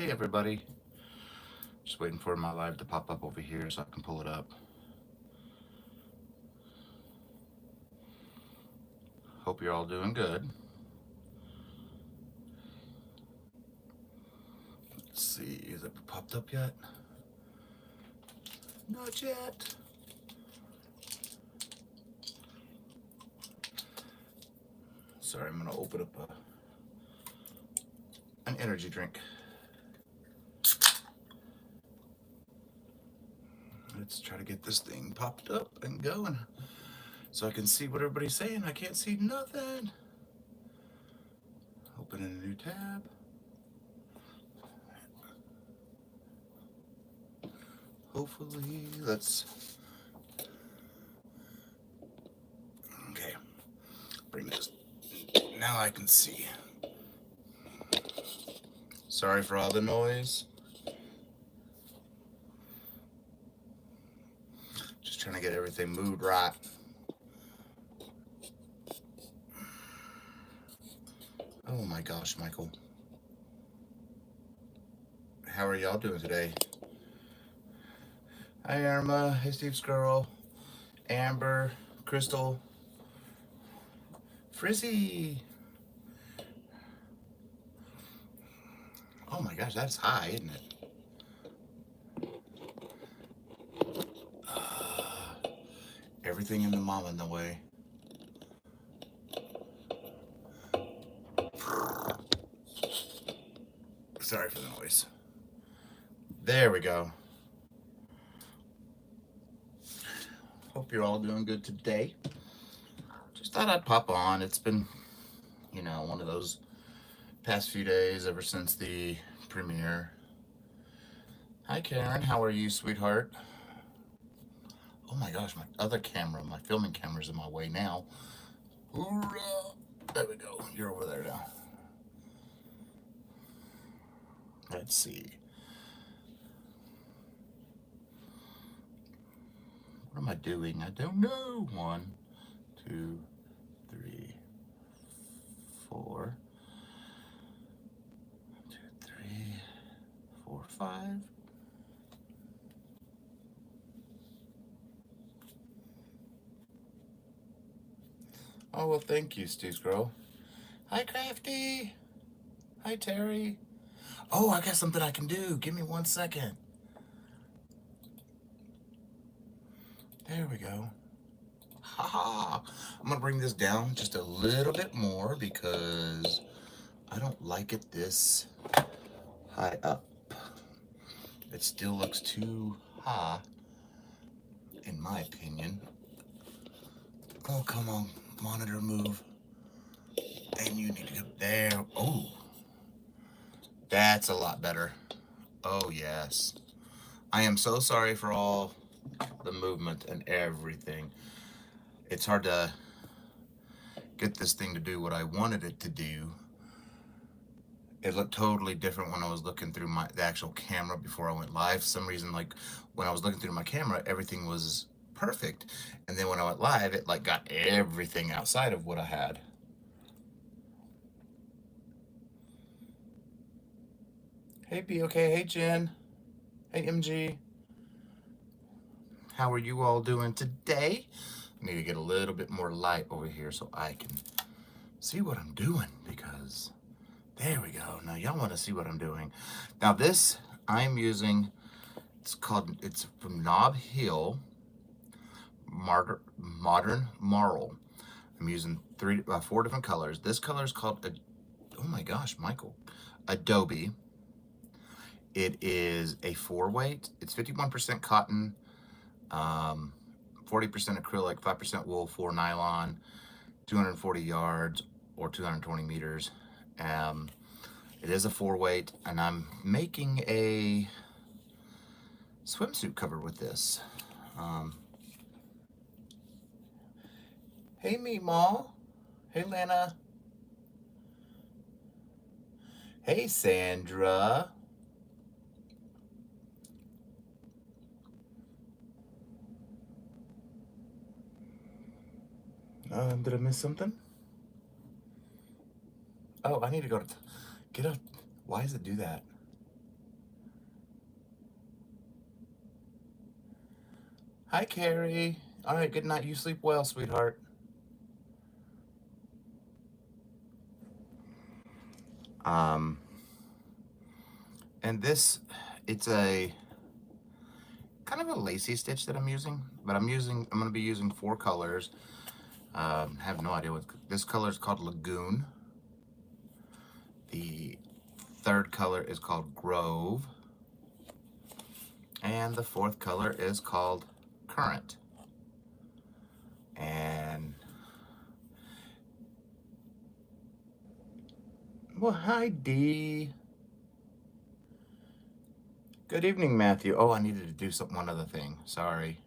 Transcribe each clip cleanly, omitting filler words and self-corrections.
Hey everybody, just waiting for my live to pop up over here so I can pull it up. Hope you're all doing good. Let's see, is it popped up yet? Not yet. Sorry, I'm gonna open up an energy drink. Let's try to get this thing popped up and going so I can see what everybody's saying. I can't see nothing. Opening a new tab. Hopefully, okay, bring this, now I can see. Sorry for all the noise. Just trying to get everything moved right. Oh my gosh, Michael. How are y'all doing today? Hi Irma, hey Steve's girl, Amber, Crystal, Frizzy. Oh my gosh, that's high, isn't it? Everything in the mom in the way. Sorry for the noise. There we go. Hope you're all doing good today. Just thought I'd pop on. It's been, one of those past few days ever since the premiere. Hi Karen, how are you, sweetheart? Oh my gosh, my other camera, my filming camera's in my way now. Hoorah! There we go. You're over there now. Let's see. What am I doing? I don't know. 1, 2, 3, 4. 1, 2, 3, 4, 5. Oh, well, thank you, Steve Scroll. Hi, Crafty. Hi, Terry. Oh, I got something I can do. Give me 1 second. There we go. Ha ha. I'm going to bring this down just a little bit more because I don't like it this high up. It still looks too high, in my opinion. Oh, come on, monitor, move. And you need to go there. Oh, that's a lot better. Oh, yes. I am so sorry for all the movement and everything. It's hard to get this thing to do what I wanted it to do. It looked totally different when I was looking through the actual camera before I went live. For some reason, like when I was looking through my camera, everything was perfect. And then when I went live, it like got everything outside of what I had. Hey BOK, hey Jen, hey MG. How are you all doing today? I need to get a little bit more light over here so I can see what I'm doing because there we go. Now y'all want to see what I'm doing. Now this I'm using, it's from Knob Hill Modern Marl. I'm using 4 different colors. This color is called, oh my gosh, Michael, Adobe. It is a 4-weight. It's 51% cotton, 40% acrylic, 5% wool, 4 nylon, 240 yards or 220 meters. It is a 4-weight, and I'm making a swimsuit cover with this. Hey, Meemaw. Hey, Lana. Hey, Sandra. Did I miss something? Oh, I need to go to get up. Why does it do that? Hi, Carrie. All right, good night. You sleep well, sweetheart. Um, and this, it's a kind of a lacy stitch that I'm using, but I'm going to be using 4 colors. Have no idea what this color is called, Lagoon. The third color is called Grove. And the fourth color is called Current. And, well, hi, Dee. Good evening, Matthew. Oh, I needed to do one other thing. Sorry.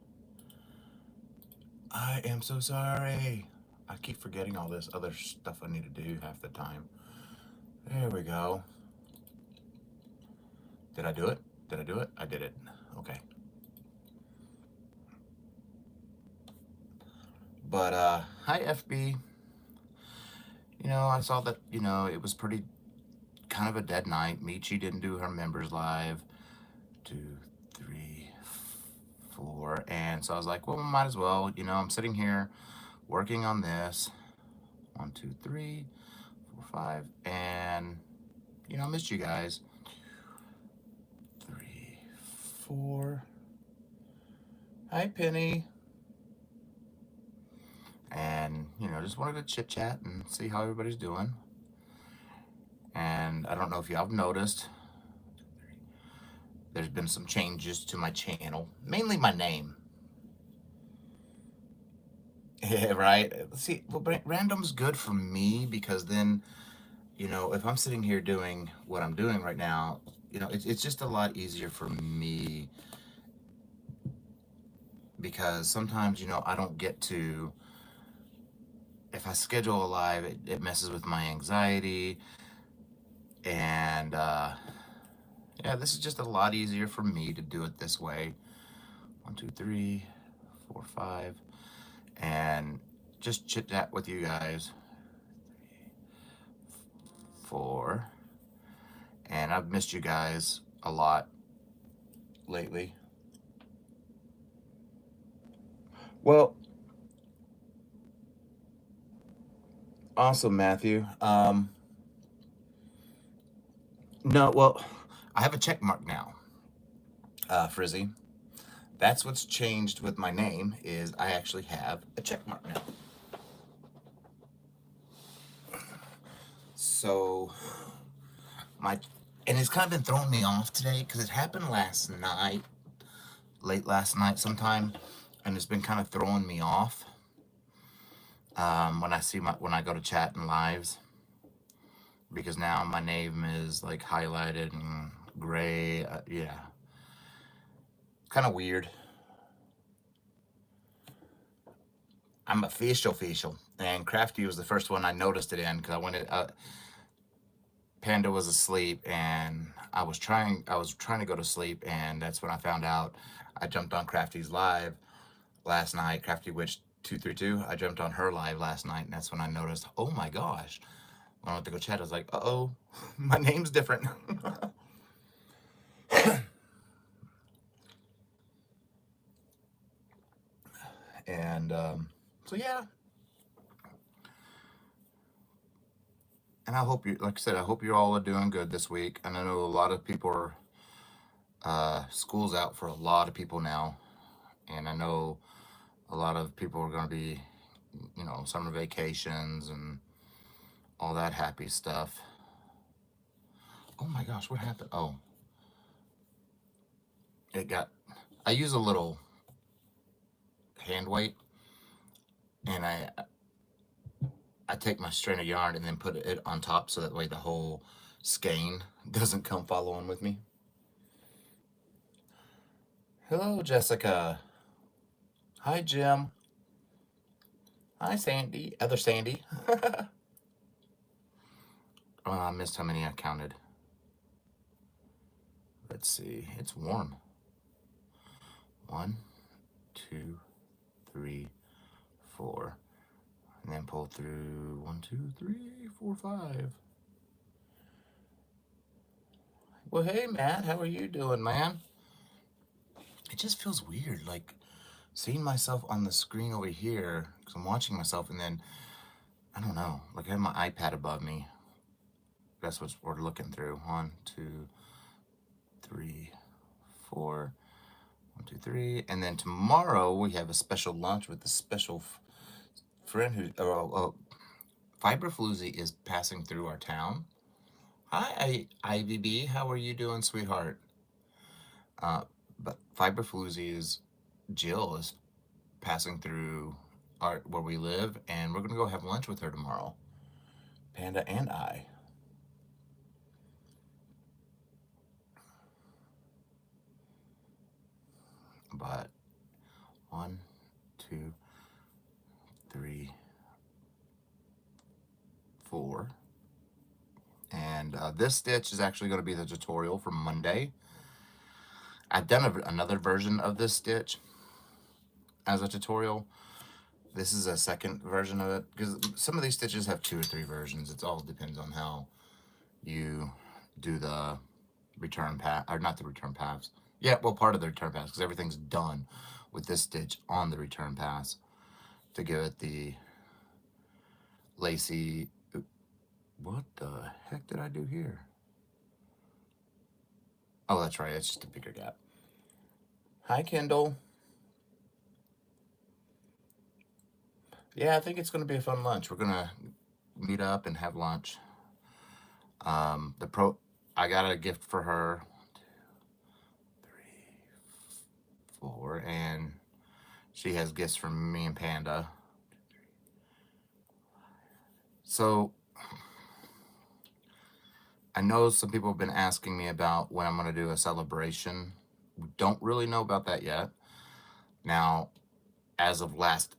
I am so sorry. I keep forgetting all this other stuff I need to do half the time. There we go. Did I do it? Did I do it? I did it. Okay. But, hi, FB. You know, I saw that, you know, it was pretty kind of a dead night. Michi didn't do her members live. 2, 3, 4. And so I was like, well, might as well. You know, I'm sitting here working on this. 1, 2, 3, 4, 5. And, you know, I missed you guys. 3, 4. Hi, Penny. And, you know, just wanted to chit chat and see how everybody's doing. And I don't know if y'all have noticed, there's been some changes to my channel, mainly my name. Yeah, right. See, well, random's good for me because then, you know, if I'm sitting here doing what I'm doing right now, you know, it's just a lot easier for me because sometimes, you know, I don't get to, if I schedule a live, it messes with my anxiety. And, yeah, this is just a lot easier for me to do it this way. 1, 2, 3, 4, 5. And just chit chat with you guys. 4. And I've missed you guys a lot lately. Well, awesome, Matthew. No, well, I have a check mark now, Frizzy. That's what's changed with my name is I actually have a check mark now. So and it's kind of been throwing me off today because it happened last night, late last night sometime, and it's been kind of throwing me off when I go to chat and lives, because now my name is like highlighted and gray. Yeah, kind of weird. I'm official, and Crafty was the first one I noticed it in because I went. Panda was asleep, and I was trying to go to sleep, and that's when I found out. I jumped on Crafty's live last night, Crafty Witch 232. I jumped on her live last night, and that's when I noticed, oh my gosh. When I went to go chat, I was like, uh-oh, my name's different. And so yeah. And I hope you, like I said, I hope you all are doing good this week. And I know a lot of people are, school's out for a lot of people now. And I know a lot of people are going to be, you know, summer vacations and all that happy stuff. Oh my gosh, what happened? Oh, I use a little hand weight, and I take my strand of yarn and then put it on top so that way the whole skein doesn't come following with me. Hello, Jessica. Hi, Jim. Hi, Sandy. Other Sandy. Oh, I missed how many I counted. Let's see. It's warm. 1, 2, 3, 4. And then pull through 1, 2, 3, 4, 5. Well, hey, Matt. How are you doing, man? It just feels weird. Like, seeing myself on the screen over here, because I'm watching myself, and then, I don't know, like I have my iPad above me. That's what we're looking through. 1, 2, 3, 4. 1, 2, 3. And then tomorrow we have a special lunch with a special friend who, Fiberfloozy is passing through our town. Hi, IVB. How are you doing, sweetheart? But Fiberfloozy is, Jill is passing through where we live, and we're gonna go have lunch with her tomorrow. Panda and I. But 1, 2, 3, 4. And this stitch is actually going to be the tutorial for Monday. I've done another version of this stitch as a tutorial. This is a second version of it, because some of these stitches have 2 or 3 versions. It all depends on how you do the return path, or not the return paths. Yeah, well, part of the return paths, because everything's done with this stitch on the return paths to give it the lacy. What the heck did I do here? Oh, that's right. It's just a bigger gap. Hi, Kendall. Yeah, I think it's going to be a fun lunch. We're going to meet up and have lunch. I got a gift for her. 1, 2, 3, 4, and she has gifts from me and Panda. So I know some people have been asking me about when I'm going to do a celebration. We don't really know about that yet. Now, as of last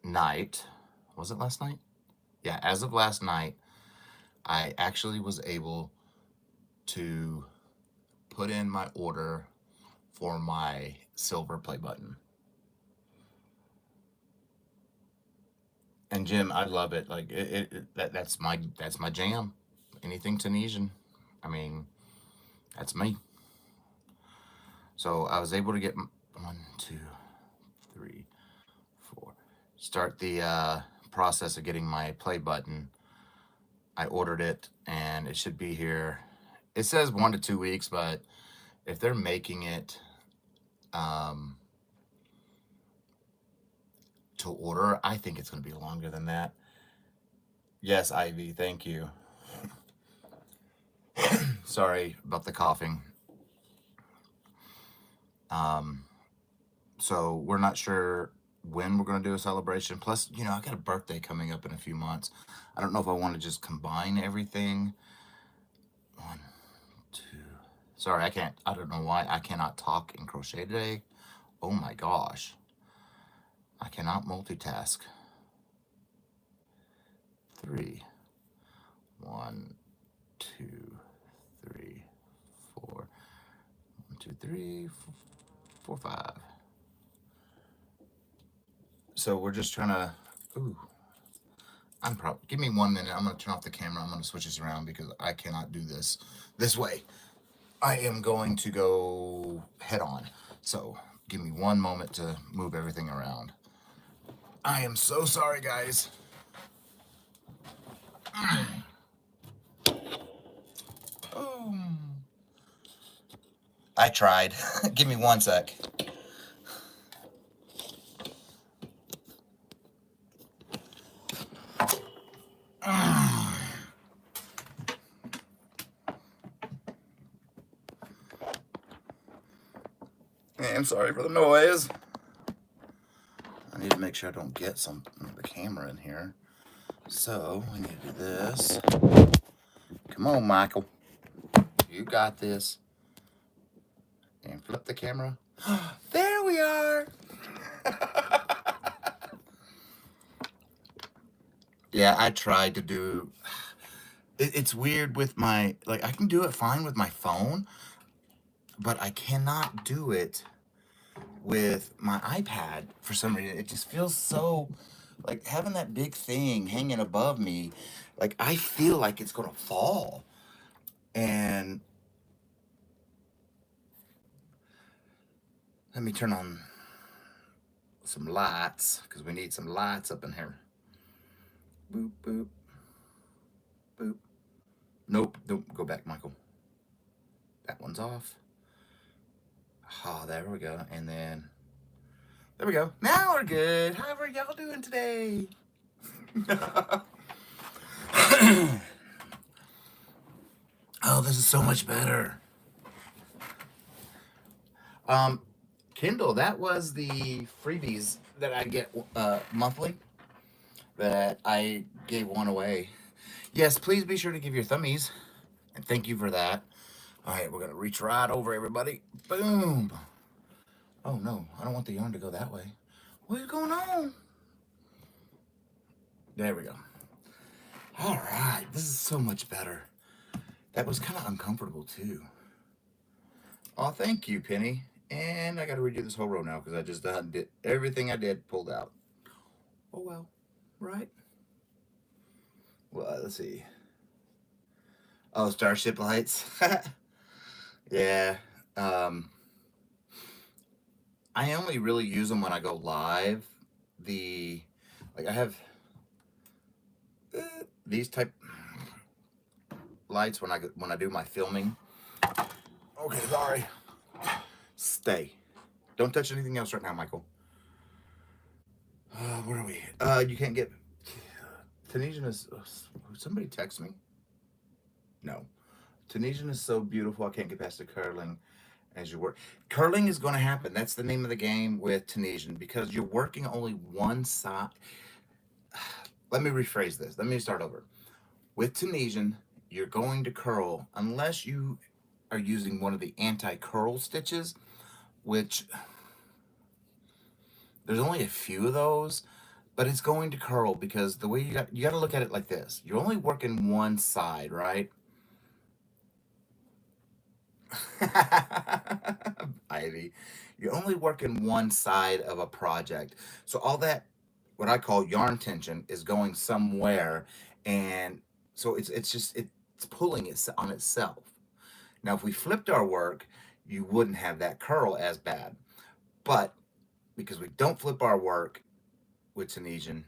night, was it last night? Yeah, as of last night, I actually was able to put in my order for my silver play button. And Jim, I love it. Like that's my jam. Anything Tunisian. I mean, that's me. So I was able to get 1, 2, 3, 4. Start the process of getting my play button. I ordered it, and it should be here. It says 1 to 2 weeks, but if they're making it to order, I think it's going to be longer than that. Yes, Ivy, thank you. Sorry about the coughing. So we're not sure when we're going to do a celebration. Plus, I got a birthday coming up in a few months. I don't know if I want to just combine everything. 1, 2. Sorry, I don't know why I cannot talk in crochet today. Oh my gosh. I cannot multitask. 3. 1, 2, 3, 4. 1, 2, 3, 4, 5. So we're just trying to. Ooh. Give me 1 minute. I'm going to turn off the camera. I'm going to switch this around because I cannot do this way. I am going to go head on. So give me 1 moment to move everything around. I am so sorry, guys. I tried. Give me 1 sec. I'm sorry for the noise. I need to make sure I don't get the camera in here. So I need to do this. Come on, Michael. You got this. And flip the camera. There we are. Yeah, I tried to do. It's weird with I can do it fine with my phone, but I cannot do it with my iPad for some reason. It just feels so, like having that big thing hanging above me, like I feel like it's gonna fall. And let me turn on some lights, because we need some lights up in here. Boop, boop, boop. Nope, don't go back, Michael. That one's off. Ah, there we go. And then, there we go. Now we're good. How are y'all doing today? Oh, this is so much better. Kindle, that was the freebies that I get monthly that I gave one away. Yes, please be sure to give your thummies. And thank you for that. All right, we're going to reach right over everybody. Boom. Oh, no, I don't want the yarn to go that way. What is going on? There we go. All right, this is so much better. That was kind of uncomfortable, too. Oh, thank you, Penny. And I got to redo this whole row now because I just did everything I did pulled out. Oh, well, right? Well, let's see. Oh, Starship Lights. Yeah. I only really use them when I go live. Like I have these type lights when I do my filming. Okay, sorry. Stay. Don't touch anything else right now, Michael. Where are we? You can't get Tunisian is. Somebody text me. No. Tunisian is so beautiful. I can't get past the curling as you work. Curling is going to happen. That's the name of the game with Tunisian because you're working only one side. Let me rephrase this. Let me start over. With Tunisian, you're going to curl unless you are using one of the anti-curl stitches, which there's only a few of those, but it's going to curl because the way you got to look at it like this. You're only working one side, right? Ivy, you're only working one side of a project. So all that, what I call yarn tension, is going somewhere, and so it's pulling it on itself. Now, if we flipped our work, you wouldn't have that curl as bad. But because we don't flip our work with Tunisian,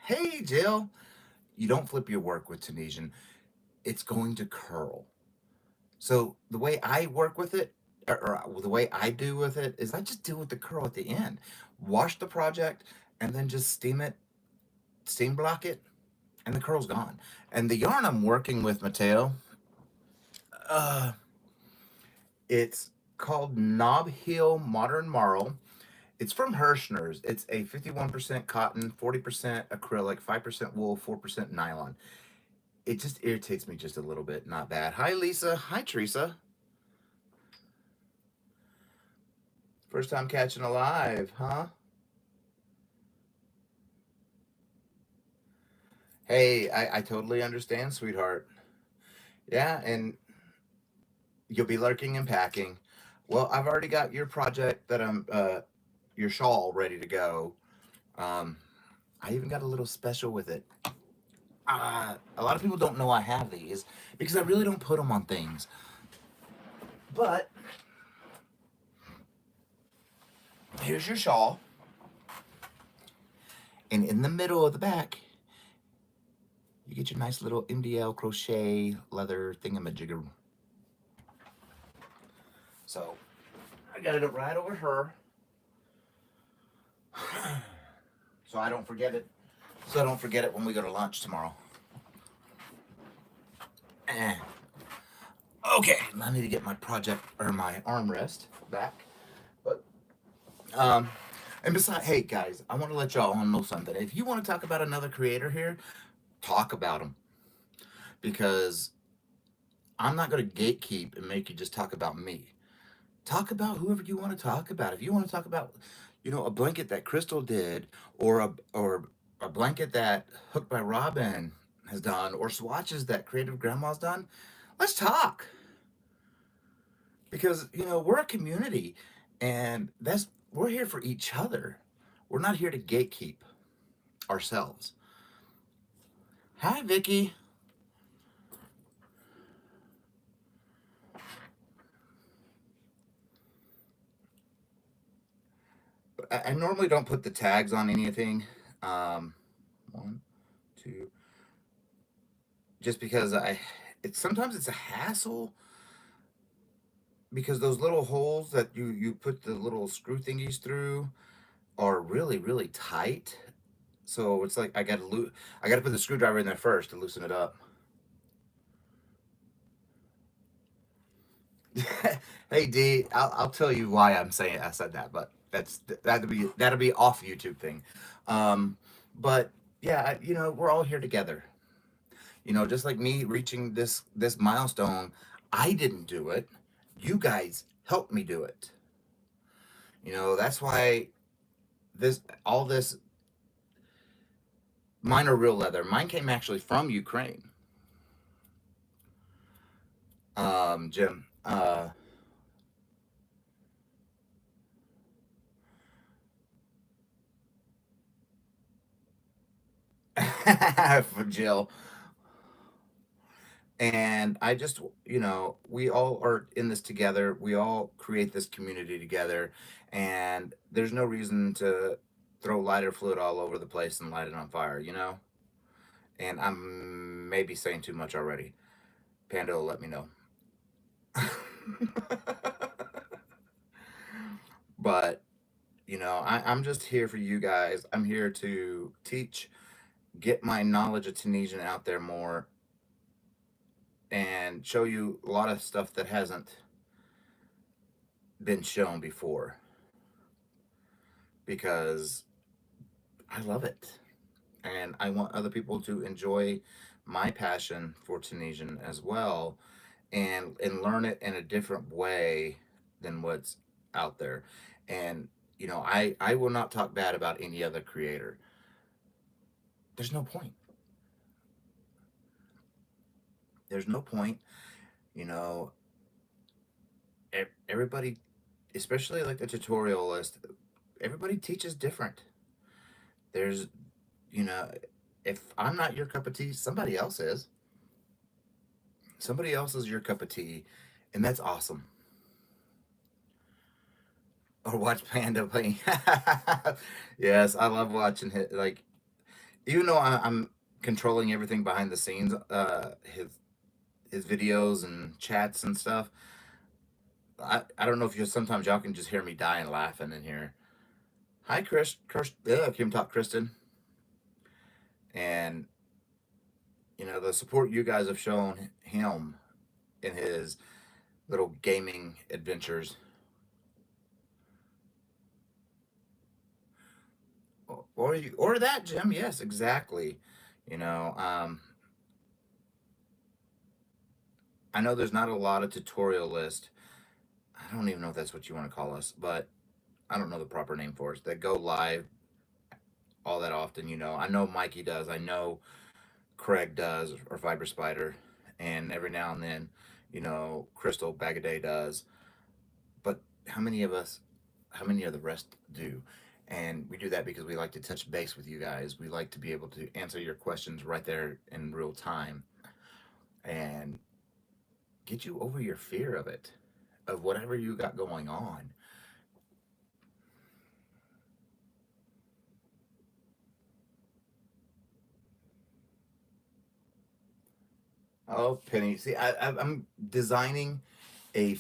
hey Jill, you don't flip your work with Tunisian, it's going to curl. So the way I work with it, or the way I do with it, is I just deal with the curl at the end. Wash the project, and then just steam it, steam block it, and the curl's gone. And the yarn I'm working with, Mateo, it's called Knob Hill Modern Marl. It's from Hirschner's. It's a 51% cotton, 40% acrylic, 5% wool, 4% nylon. It just irritates me just a little bit. Not bad. Hi, Lisa. Hi, Teresa. First time catching a live, huh? Hey, I totally understand, sweetheart. Yeah, and you'll be lurking and packing. Well, I've already got your project that your shawl ready to go. I even got a little special with it. A lot of people don't know I have these because I really don't put them on things. But here's your shawl. And in the middle of the back, you get your nice little MDL crochet leather thingamajigger. So I got it right over her. So I don't forget it. So I don't forget it when we go to lunch tomorrow. Okay, I need to get my project or my armrest back. But and besides, hey guys, I want to let y'all know something. If you want to talk about another creator here, talk about them. Because I'm not going to gatekeep and make you just talk about me. Talk about whoever you want to talk about. If you want to talk about, a blanket that Crystal did, or a blanket that Hooked by Robin has done, or swatches that Creative Grandma's done, let's talk. Because we're a community, and we're here for each other. We're not here to gatekeep ourselves. Hi, Vicky. I normally don't put the tags on anything. One, two, just because sometimes it's a hassle because those little holes that you put the little screw thingies through are really really tight. So it's like I gotta put the screwdriver in there first to loosen it up. Hey D, I'll tell you why I said that, but that'll be off YouTube thing. Um, but yeah, we're all here together. Just like me reaching this milestone, I didn't do it. You guys helped me do it. That's why this all this mine are real leather. Mine came actually from Ukraine. Jim. For Jill. And I just, we all are in this together. We all create this community together. And there's no reason to throw lighter fluid all over the place and light it on fire. And I'm maybe saying too much already. Panda will let me know. But, I'm just here for you guys. I'm here to teach, get my knowledge of Tunisian out there more, and show you a lot of stuff that hasn't been shown before because I love it. And I want other people to enjoy my passion for Tunisian as well and learn it in a different way than what's out there. And I will not talk bad about any other creator. There's no point. There's no point. You know, everybody, especially like the tutorialist, everybody teaches different. There's, you know, if I'm not your cup of tea, somebody else is. Somebody else is your cup of tea, and that's awesome. Or watch Panda playing. Yes, I love watching it. Like, even though I'm controlling everything behind the scenes, his videos and chats and stuff. I don't know if you sometimes y'all can just hear me dying laughing in here. Hi, Kim Talk Kristen, and the support you guys have shown him in his little gaming adventures, or that Jim. Yes, exactly. You know, um, I know there's not a lot of tutorialists. I don't even know if that's what you want to call us, but I don't know the proper name for us that go live all that often. I know Mikey does. I know Craig does, or Fiber Spider, and every now and then, Crystal Bagaday does. But how many of us, how many of the rest do? And we do that because we like to touch base with you guys. We like to be able to answer your questions right there in real time and get you over your fear of it, of whatever you got going on. Oh, Penny. See, I'm designing a.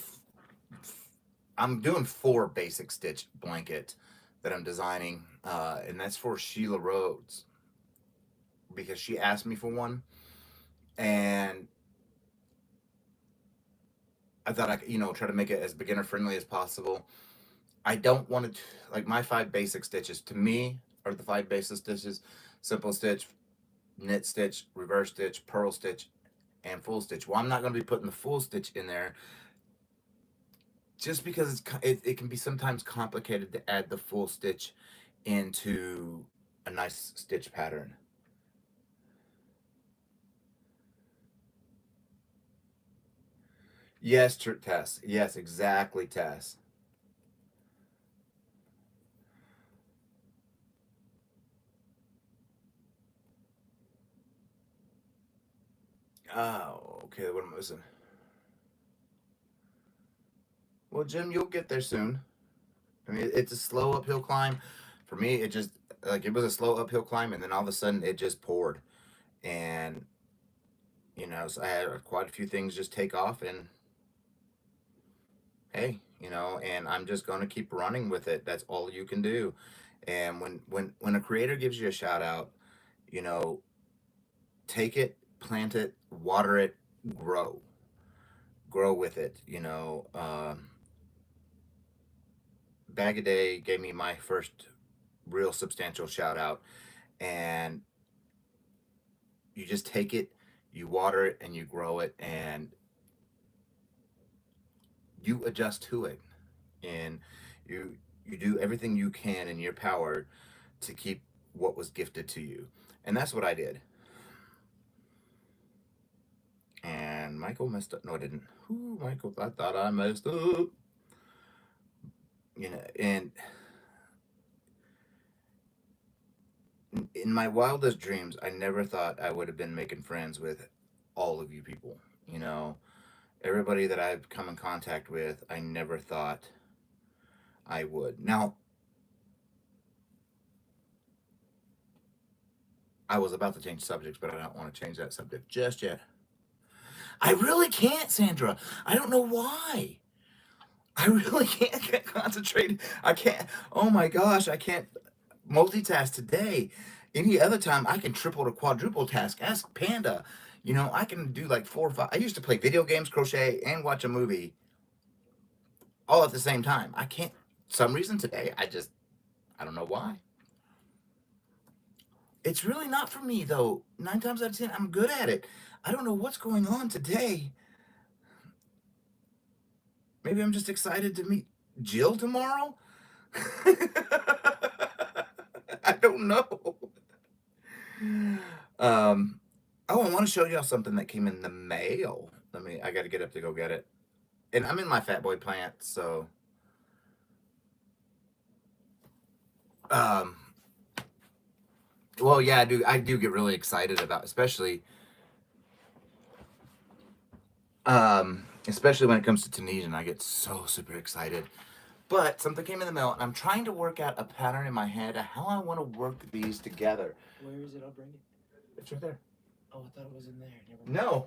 I'm doing 4 basic stitch blanket that I'm designing, and that's for Sheila Rhodes because she asked me for one, and I thought I could, try to make it as beginner friendly as possible. I don't want to like my 5 basic stitches to me are the 5 basic stitches: simple stitch, knit stitch, reverse stitch, purl stitch, and full stitch. Well, I'm not going to be putting the full stitch in there just because it can be sometimes complicated to add the full stitch into a nice stitch pattern. Yes, Tess. Yes, exactly, Tess. Oh, okay. What am I missing? Well, Jim, you'll get there soon. I mean, it's a slow uphill climb. For me, it just, like, it was a slow uphill climb, and then all of a sudden it just poured. And, so I had quite a few things just take off, and hey, and I'm just going to keep running with it. That's all you can do. And when a creator gives you a shout out, you know, take it, plant it, water it, grow. Grow with it. Bag a Day gave me my first real substantial shout out, and you just take it, you water it, and you grow it, and you adjust to it, and you do everything you can in your power to keep what was gifted to you, and that's what I did. And Michael messed up. No, I didn't. Ooh, Michael, I thought I messed up. And in my wildest dreams, I never thought I would have been making friends with all of you people. Everybody that I've come in contact with, I never thought I would. Now, I was about to change subjects, but I don't want to change that subject just yet. I really can't, Sandra. I don't know why. I really can't get concentrated. I can't. Oh my gosh, I can't multitask today. Any other time, I can triple to quadruple task. Ask Panda. I can do like 4 or 5. I used to play video games, crochet, and watch a movie all at the same time. I can't. Some reason today, I don't know why. It's really not for me though. 9 times out of 10, I'm good at it. I don't know what's going on today. Maybe I'm just excited to meet Jill tomorrow. I don't know. Oh, I want to show y'all something that came in the mail. I got to get up to go get it. And I'm in my fat boy plant, so. Well, yeah, I do get really excited about, especially when it comes to Tunisian. I get so super excited. But something came in the mail, and I'm trying to work out a pattern in my head of how I want to work these together. Where is it? I'll bring it. It's right there. Oh, I thought it was in there. No.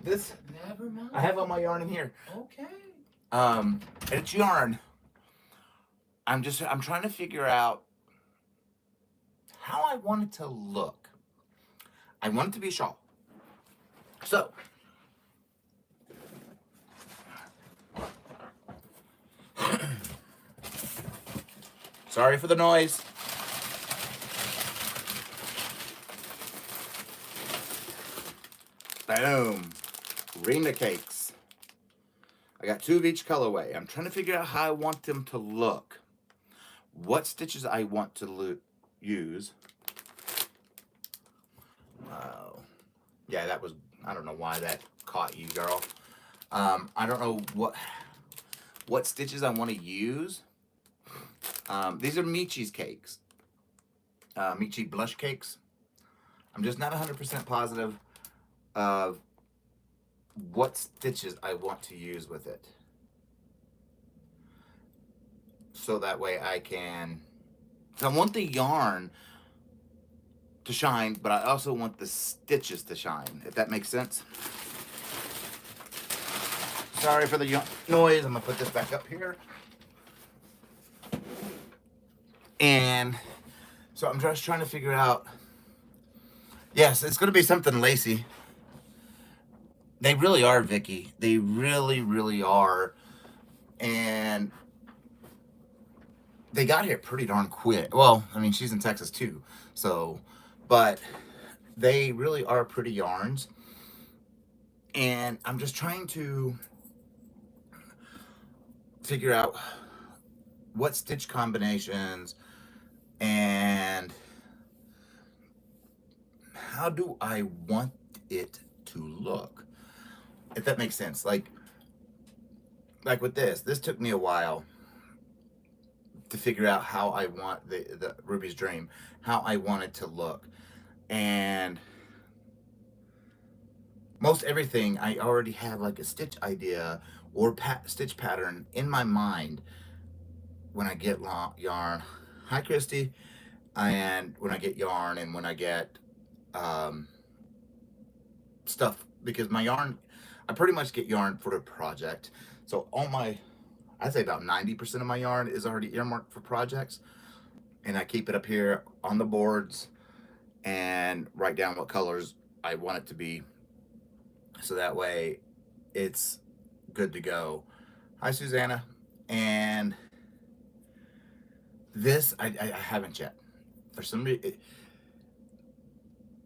This. Never mind. I have all my yarn in here. Okay. It's yarn. I'm trying to figure out how I want it to look. I want it to be a shawl. So. Sorry for the noise. Boom. Rena cakes. I got 2 of each colorway. I'm trying to figure out how I want them to look. What stitches I want to use. Wow. Yeah, that was, I don't know why that caught you, girl. I don't know what stitches I want to use. These are Michi's cakes. Michi blush cakes. I'm just not 100% positive of what stitches I want to use with it. So that way I want the yarn to shine, but I also want the stitches to shine, if that makes sense. Sorry for the noise. I'm gonna put this back up here. And so I'm just trying to figure out, yes, it's gonna be something lacy. They really are, Vicky. They really, really are. And they got here pretty darn quick. Well, I mean, she's in Texas too. So, but they really are pretty yarns. And I'm just trying to figure out what stitch combinations and how do I want it to look. If that makes sense. Like with this took me a while to figure out how I want the Ruby's Dream, how I want it to look. And most everything, I already have like a stitch idea or stitch pattern in my mind. when I get yarn. Hi, Christy. And when I get yarn and when I get um, stuff, because my yarn, I pretty much get yarn for the project. So all my, I'd say about 90% of my yarn is already earmarked for projects. And I keep it up here on the boards and write down what colors I want it to be. So that way it's good to go. Hi, Susanna. And this, I haven't yet. For some reason,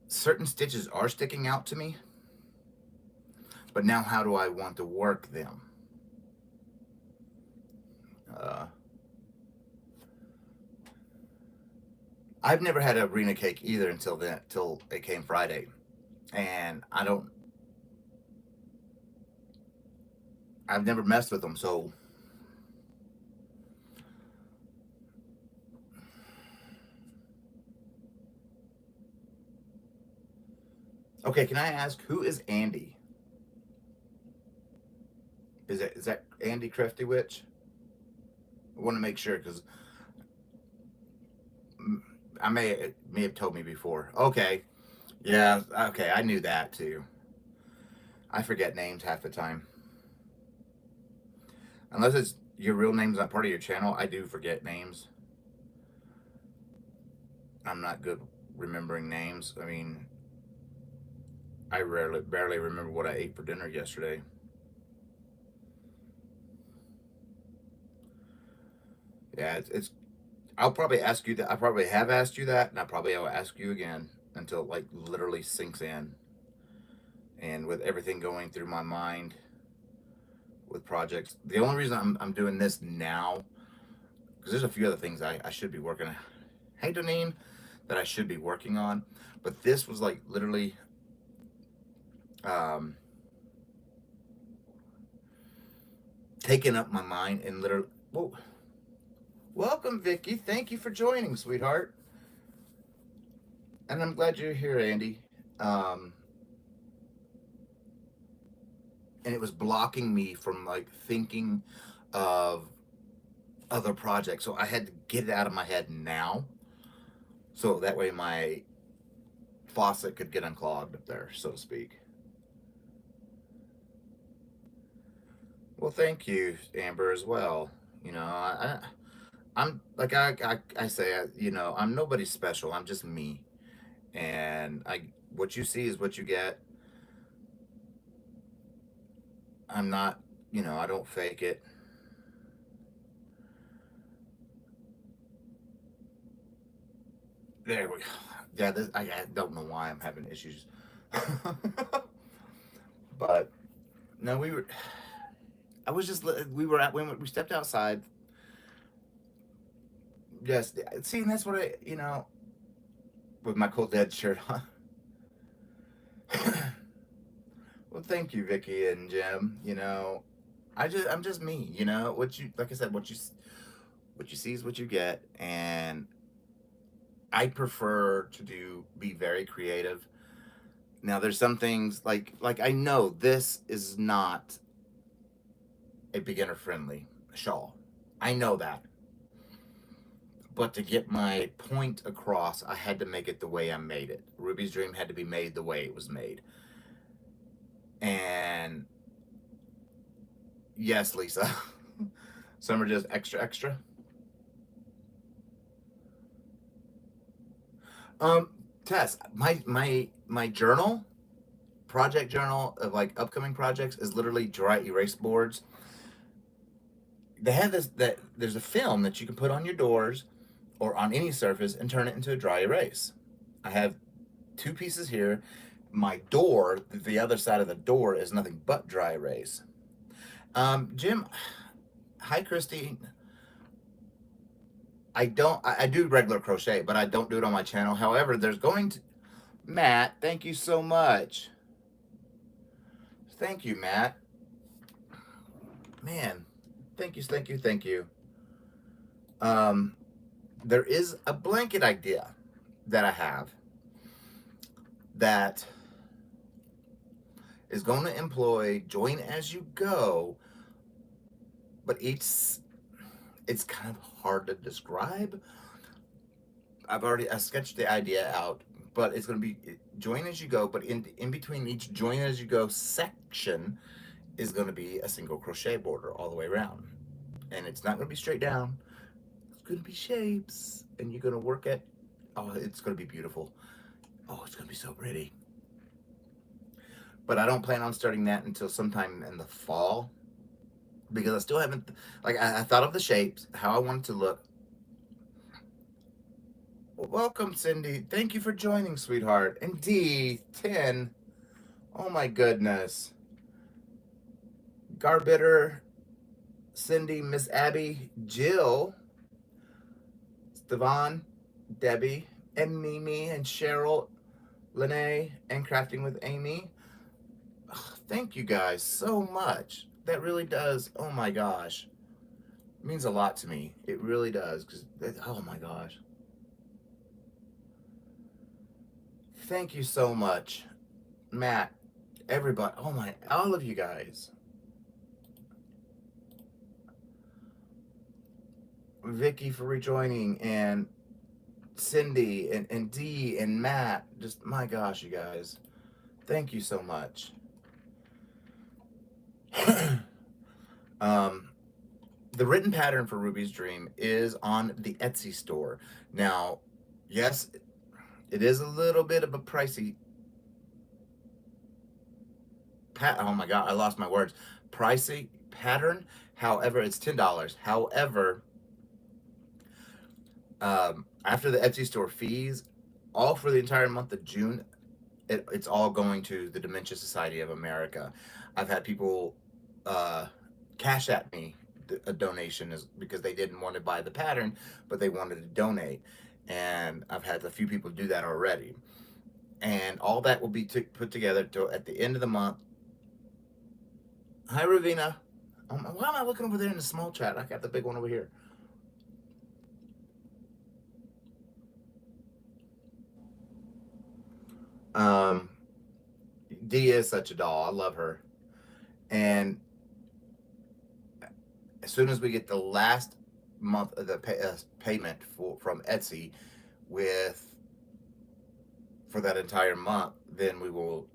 certain stitches are sticking out to me. But now how do I want to work them? I've never had a arena cake either until it came Friday. And I've never messed with them, so okay, can I ask who is Andy? Is that Andy Crafty Witch? I want to make sure because I may have told me before. Okay, yeah, okay, I knew that too. I forget names half the time. Unless it's your real name's not part of your channel, I do forget names. I'm not good remembering names. I mean, I barely remember what I ate for dinner yesterday. Yeah, it's I'll probably ask you that. I probably have asked you that, and I probably will ask you again until it like literally sinks in. And with everything going through my mind with projects, the only reason I'm doing this now, because there's a few other things I should be working on. Hey, Donine, that I should be working on, but this was like literally taking up my mind and literally. Whoa. Welcome, Vicky. Thank you for joining, sweetheart. And I'm glad you're here, Andy. And it was blocking me from like thinking of other projects. So I had to get it out of my head now. So that way my faucet could get unclogged up there, so to speak. Well, thank you, Amber, as well. You know, I'm like I say, you know, I'm nobody special. I'm just me, and what you see is what you get. I'm not, you know, I don't fake it. There we go. Yeah, I don't know why I'm having issues, but no, I was just we were at when we stepped outside. Yes, see, and that's what you know, with my cold dead shirt on. Well, thank you, Vicky and Jim. You know, I'm just me. You know, like I said, what you see is what you get, and I prefer to be very creative. Now, there's some things like I know this is not a beginner friendly shawl. I know that. But to get my point across, I had to make it the way I made it. Ruby's Dream had to be made the way it was made. And yes, Lisa. Some are just extra. Tess, my journal, project journal of like upcoming projects is literally dry erase boards. They have there's a film that you can put on your doors or on any surface and turn it into a dry erase. I have two pieces here. My door, the other side of the door, is nothing but dry erase. Jim, hi, Christy. I do regular crochet, but I don't do it on my channel. However, there's going to, Matt, thank you so much. Thank you, Matt. Man, thank you. There is a blanket idea that I have that is going to employ join as you go, but it's kind of hard to describe. I sketched the idea out, but it's going to be join as you go, but in between each join as you go section is going to be a single crochet border all the way around. And it's not going to be straight down. It's going to be shapes, and you're going to work at, oh, it's going to be beautiful. Oh, it's going to be so pretty. But I don't plan on starting that until sometime in the fall, because I still haven't, like, I thought of the shapes, how I want it to look. Welcome, Cindy. Thank you for joining, sweetheart. And D10. Oh my goodness. Garbitter, Cindy, Miss Abby, Jill, Stevan, Debbie, and Mimi, and Cheryl, Lene, and Crafting with Amy. Ugh, thank you guys so much. That really does. Oh my gosh. It means a lot to me. It really does. Oh my gosh. Thank you so much, Matt, everybody. Oh my, all of you guys. Vicky for rejoining, and Cindy, and Dee, and Matt. Just, my gosh, you guys. Thank you so much. The written pattern for Ruby's Dream is on the Etsy store. Now, yes, it is a little bit of a pricey oh my god, I lost my words. Pricey pattern. However, it's $10. However, after the Etsy store fees, all for the entire month of June, it's all going to the Dementia Society of America. I've had people cash at me a donation because they didn't want to buy the pattern, but they wanted to donate. And I've had a few people do that already. And all that will be put together at the end of the month. Hi, Ravina. Why am I looking over there in the small chat? I got the big one over here. Dee is such a doll. I love her. And as soon as we get the last month of the payment from Etsy for that entire month, then we will,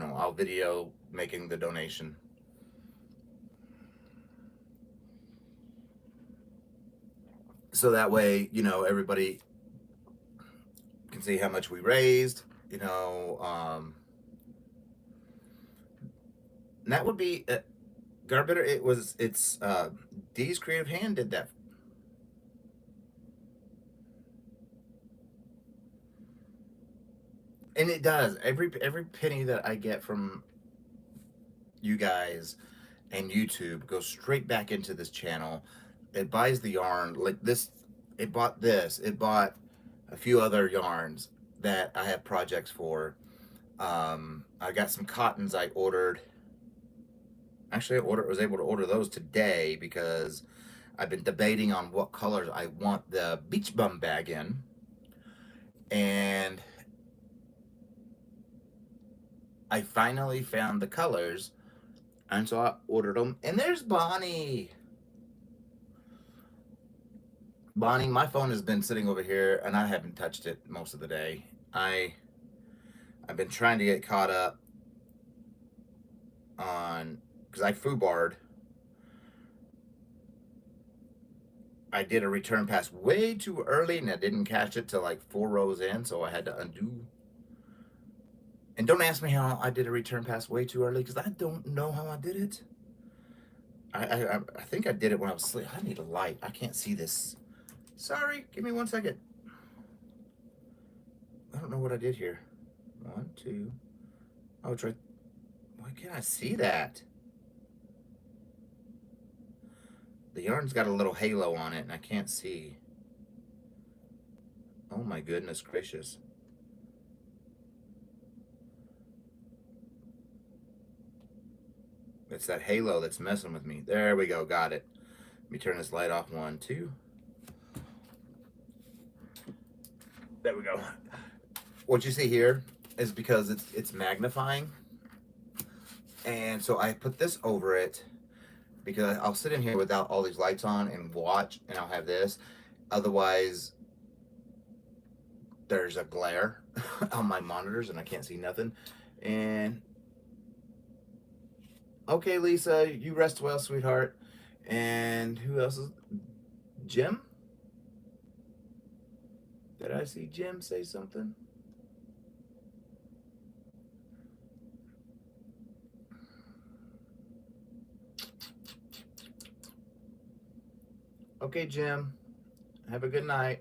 I'll video making the donation. So that way, everybody can see how much we raised, and that would be Garbitter. It's Dee's creative hand did that. And it does. Every penny that I get from you guys and YouTube goes straight back into this channel. It buys the yarn. Like this, it bought this. It bought a few other yarns that I have projects for. I got some cottons I ordered. Actually, was able to order those today because I've been debating on what colors I want the beach bum bag in. And I finally found the colors, and so I ordered them. And there's Bonnie. Bonnie, my phone has been sitting over here, and I haven't touched it most of the day. I've been trying to get caught up on, because I foobarred. I did a return pass way too early, and I didn't catch it till like 4 rows in, so I had to undo. And don't ask me how I did a return pass way too early, because I don't know how I did it. I think I did it when I was asleep. I need a light. I can't see this. Sorry, give me 1 second. I don't know what I did here. 1, 2. Oh, it's right. Why can't I see that? The yarn's got a little halo on it, and I can't see. Oh my goodness gracious. It's that halo that's messing with me. There we go, got it. Let me turn this light off. 1, 2. There we go. What you see here is because it's magnifying. And so I put this over it. because I'll sit in here without all these lights on and watch, and I'll have this. Otherwise, there's a glare on my monitors and I can't see nothing. And okay, Lisa, you rest well, sweetheart. And who else is Jim? Did I see Jim say something? Okay, Jim. Have a good night.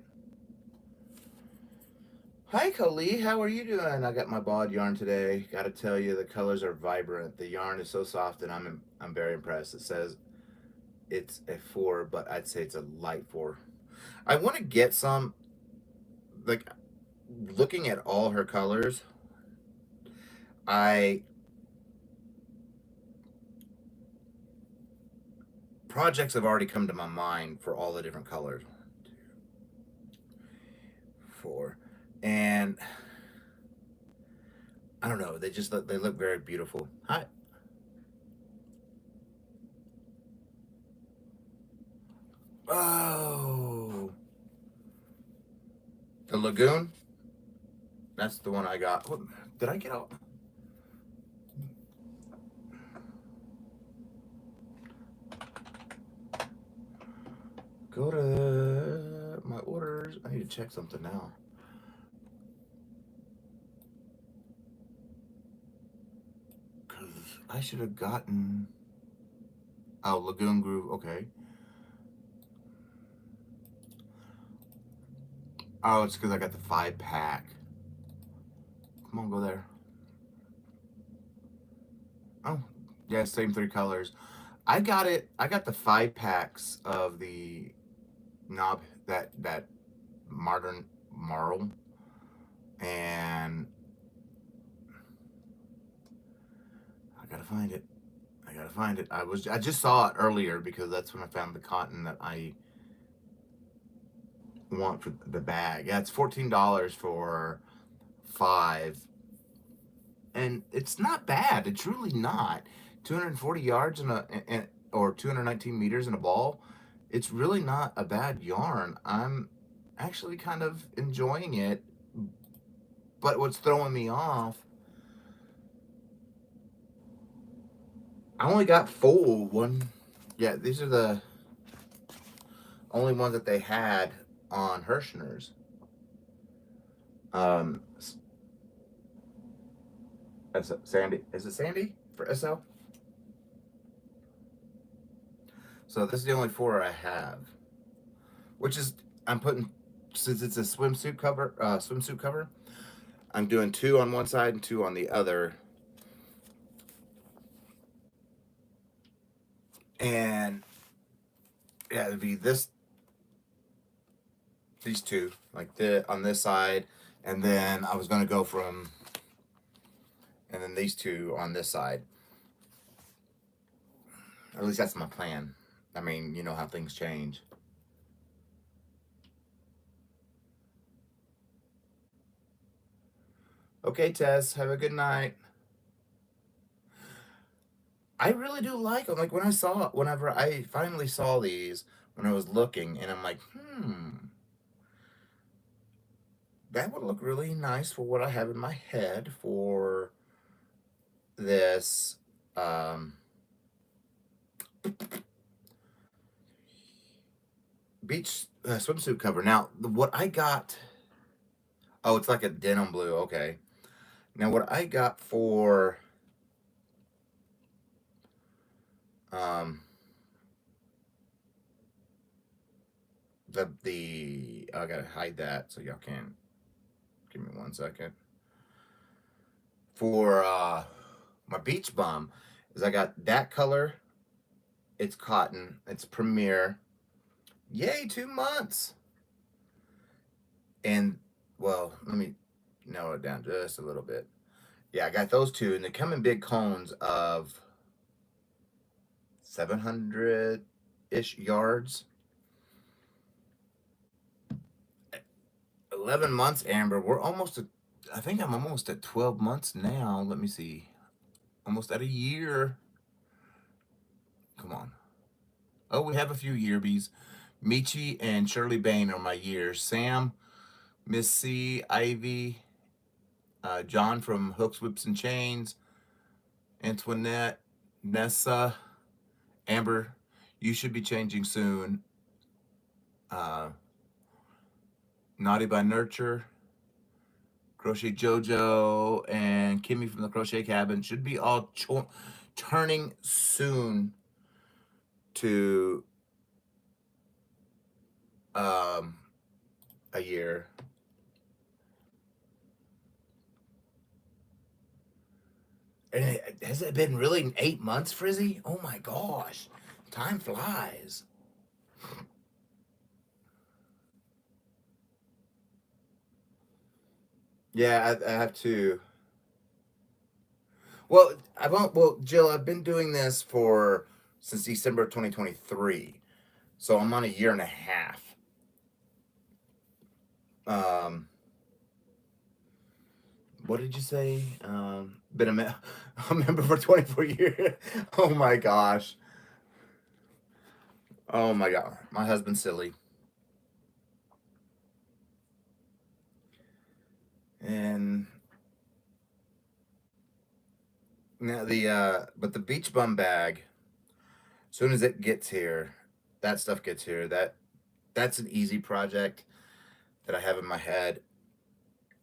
Hi, Kali. How are you doing? I got my bod yarn today. Got to tell you, the colors are vibrant. The yarn is so soft, and I'm very impressed. It says it's a 4, but I'd say it's a light 4. I want to get some, like, looking at all her colors, projects have already come to my mind for all the different colors. 4, and I don't know, they look very beautiful. Hi. Oh, the Lagoon. That's the one I got. What, did I get out? Go to my orders. I need to check something now. Because I should have gotten. Oh, Lagoon Groove. Okay. Oh, it's because I got the 5-pack. Come on, go there. Oh, yeah, same 3 colors. I got it. I got the 5-packs of the knob, that modern marl, and I gotta find it. I gotta find it. I just saw it earlier because that's when I found the cotton that I want for the bag. Yeah, it's $14 for 5, and it's not bad. It's really not. 240 yards or 219 meters in a ball. It's really not a bad yarn. I'm actually kind of enjoying it, but what's throwing me off, I only got 4. Yeah, these are the only ones that they had on Hirschner's. Sandy, is it Sandy for SL? So this is the only 4 I have, which is, I'm putting, since it's a swimsuit cover, I'm doing 2 on one side and 2 on the other. And yeah, it'd be these 2, like on this side, and then I was gonna go from, and then these 2 on this side. At least that's my plan. I mean, you know how things change. Okay, Tess, have a good night. I really do like them. Like whenever I finally saw these, when I was looking, and I'm like, that would look really nice for what I have in my head for this beach swimsuit cover. Now, what I got, oh, it's like a denim blue. Okay. Now, what I got for I gotta hide that so y'all can't. Give me 1 second. For my beach bum is I got that color. It's cotton. It's Premier. Yay, 2 months. And well, let me narrow it down just a little bit. Yeah, I got those 2, and they come in big cones of 700-ish yards. 11 months, Amber. We're almost at, I think I'm almost at 12 months now. Let me see. Almost at a year. Come on. Oh, we have a few yearbies. Michi and Shirley Bain are my years. Sam, Miss C, Ivy, John from Hooks, Whips, and Chains, Antoinette, Nessa, Amber. You should be changing soon. Uh, Naughty by Nurture, Crochet Jojo, and Kimmy from the Crochet Cabin should be all turning soon to um, a year. And has it been really 8 months, Frizzy? Oh my gosh, time flies. Yeah, I have to. Well, I won't. Well, Jill, I've been doing this for since December of 2023, so I'm on a year and a half. Um, what did you say? Been a member for 24 years. Oh my gosh. Oh my god. My husband's silly. And now but the beach bum bag, as soon as it gets here, that stuff gets here. That's an easy project that I have in my head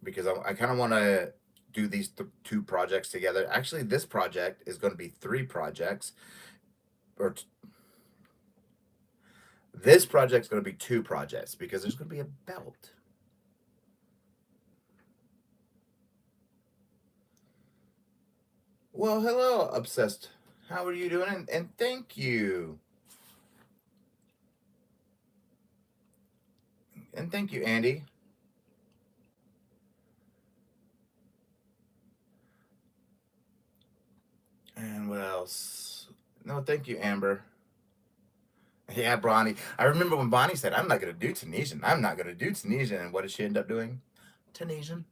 because I kind of want to do these two projects together. Actually, this project is going to be three projects, or this project's going to be two projects because there's going to be a belt. Well, hello, obsessed. How are you doing? And thank you. And thank you, Andy. And what else? No, thank you, Amber. Yeah, Bonnie. I remember when Bonnie said, I'm not going to do Tunisian. I'm not going to do Tunisian. And what did she end up doing? Tunisian.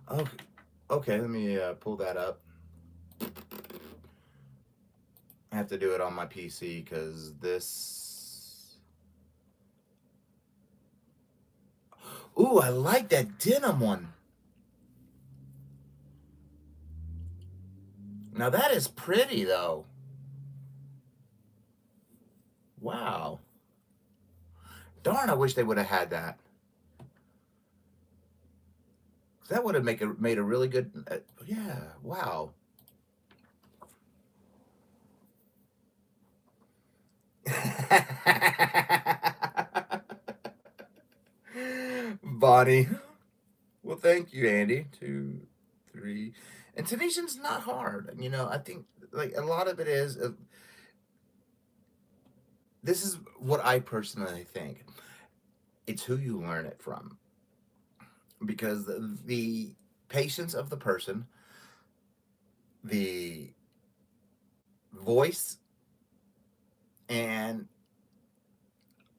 Okay, okay, let me pull that up. I have to do it on my PC because this. Ooh, I like that denim one. Now that is pretty though. Wow. Darn, I wish they would have had that. That would have made a really good. Yeah. Wow. Bonnie. Well, thank you, Andy. 2, 3, and Tunisian's not hard. You know, I think like a lot of it is. This is what I personally think. It's who you learn it from, because the patience of the person, the voice, and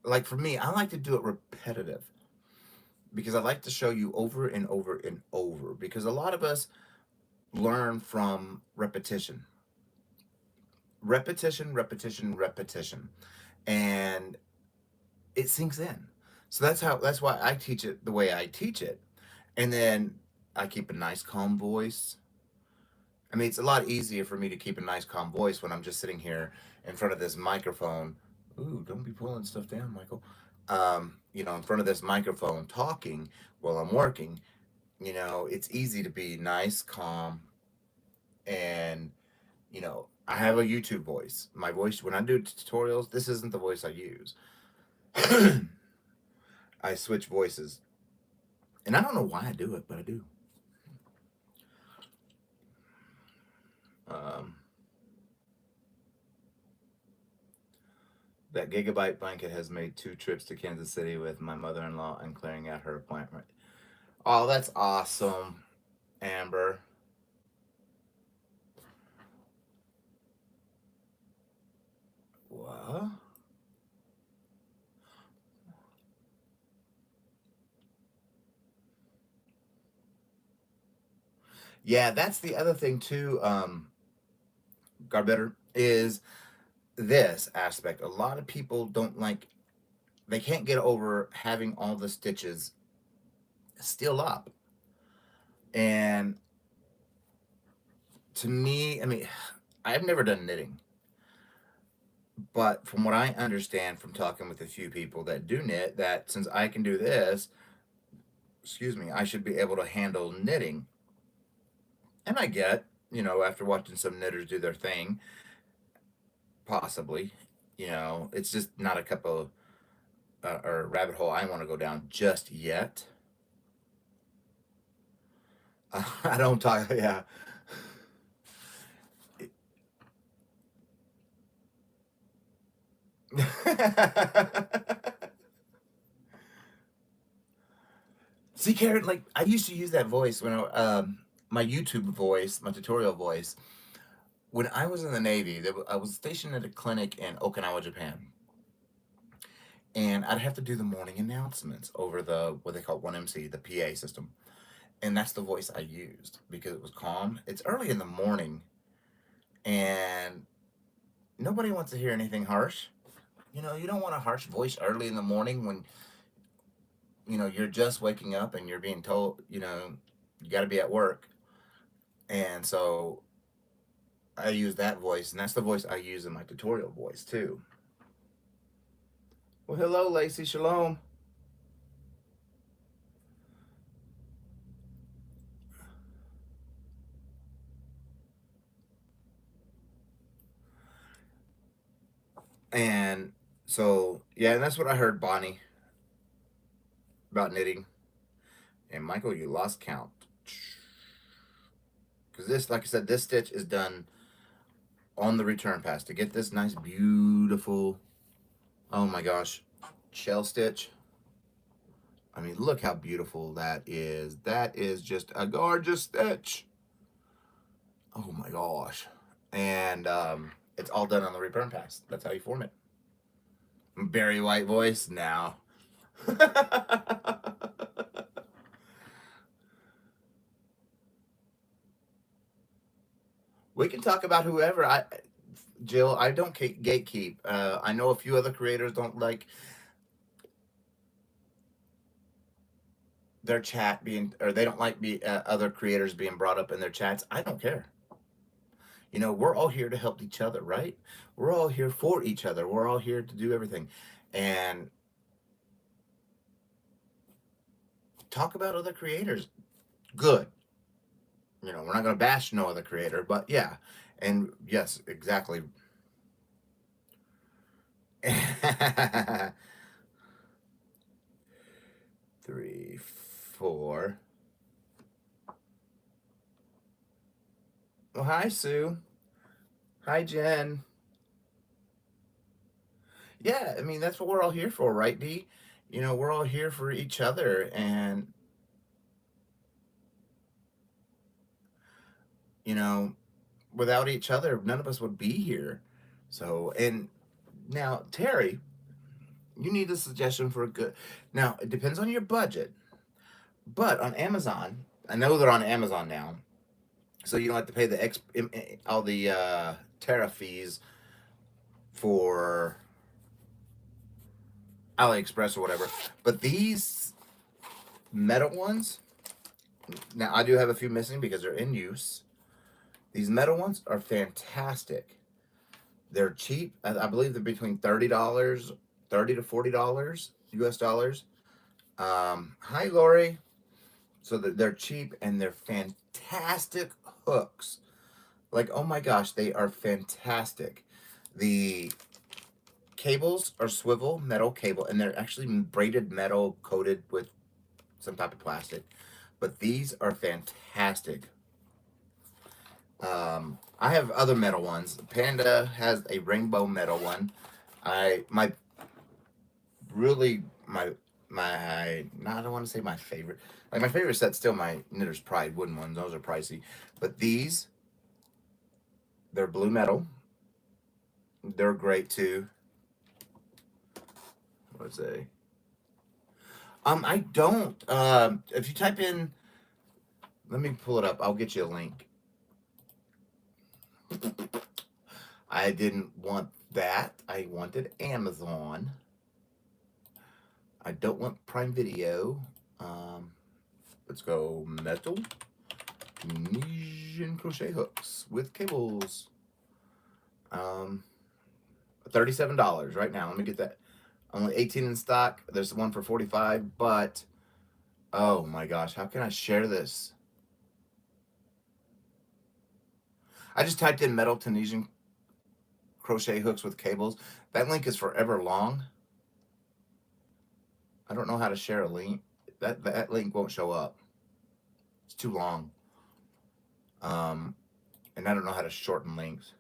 like for me, I like to do it repetitive because I like to show you over and over and over because a lot of us learn from repetition. Repetition, repetition, repetition. And it sinks in. So that's why I teach it the way I teach it. And then I keep a nice calm voice. I mean, it's a lot easier for me to keep a nice calm voice when I'm just sitting here in front of this microphone. Ooh, don't be pulling stuff down, Michael. You know, in front of this microphone talking while I'm working. You know, it's easy to be nice, calm, and I have a YouTube voice. My voice when I do tutorials, this isn't the voice I use. I switch voices. And I don't know why I do it, but I do. Um, that Gigabyte blanket has made 2 trips to Kansas City with my mother-in-law and clearing out her appointment. Oh, that's awesome, Amber. What? Yeah, that's the other thing too. Got better is this aspect. A lot of people don't like. They can't get over having all the stitches still up. And to me, I mean, I've never done knitting, but from what I understand from talking with a few people that do knit, that since I can do this, excuse me, I should be able to handle knitting. And I get, after watching some knitters do their thing, possibly, it's just not a cup of or rabbit hole I want to go down just yet. I don't talk, yeah. See, Karen, like I used to use that voice when my YouTube voice, my tutorial voice, when I was in the Navy. I was stationed at a clinic in Okinawa, Japan, and I'd have to do the morning announcements over the what they call 1MC, the PA system, and that's the voice I used because it was calm. It's early in the morning, and nobody wants to hear anything harsh. You don't want a harsh voice early in the morning when you're just waking up and you're being told you got to be at work. And so I use that voice, and that's the voice I use in my tutorial voice too. Well, hello, Lacey. Shalom. And so, yeah, and that's what I heard, Bonnie, about knitting. And Michael, you lost count. Because this, like I said, this stitch is done on the return pass to get this nice, beautiful, oh my gosh, shell stitch. I mean, look how beautiful that is. That is just a gorgeous stitch. Oh my gosh. And it's all done on the return pass. That's how you form it. Barry White voice now. We can talk about whoever. Jill, I don't gatekeep. I know a few other creators don't like their chat being, or they don't like other creators being brought up in their chats. I don't care. We're all here to help each other, right? We're all here for each other. We're all here to do everything. And talk about other creators. Good. We're not going to bash no other creator, but yeah. And yes, exactly. 3, 4. Well, hi, Sue. Hi, Jen. Yeah, I mean, that's what we're all here for, right, Dee? We're all here for each other. And, you know, without each other, none of us would be here. So, and now, Terry, you need a suggestion for a good. Now, it depends on your budget, but on Amazon, I know they're on Amazon now, so you don't have to pay all the tariff fees for AliExpress or whatever. But these metal ones, now I do have a few missing because they're in use. These metal ones are fantastic. They're cheap. I believe they're between $30, $30 to $40 US dollars. Hi, Lori. So they're cheap and they're fantastic hooks. Like, oh my gosh, they are fantastic. The cables are swivel metal cable, and they're actually braided metal coated with some type of plastic. But these are fantastic. I have other metal ones. Panda has a rainbow metal one. My really my not I don't want to say my favorite. Like my favorite set's still my Knitter's Pride wooden ones. Those are pricey. But these, they're blue metal. They're great too. Let's say. I don't. If you type in Let me pull it up. I'll get you a link. I didn't want that. I wanted Amazon. I don't want Prime Video. Let's go metal Tunisian crochet hooks with cables. $37 right now. Let me get that. Only 18 in stock. There's one for 45, but oh my gosh, how can I share this? I just typed in metal Tunisian crochet hooks with cables. That link is forever long. I don't know how to share a link. That link won't show up. It's too long. And I don't know how to shorten links.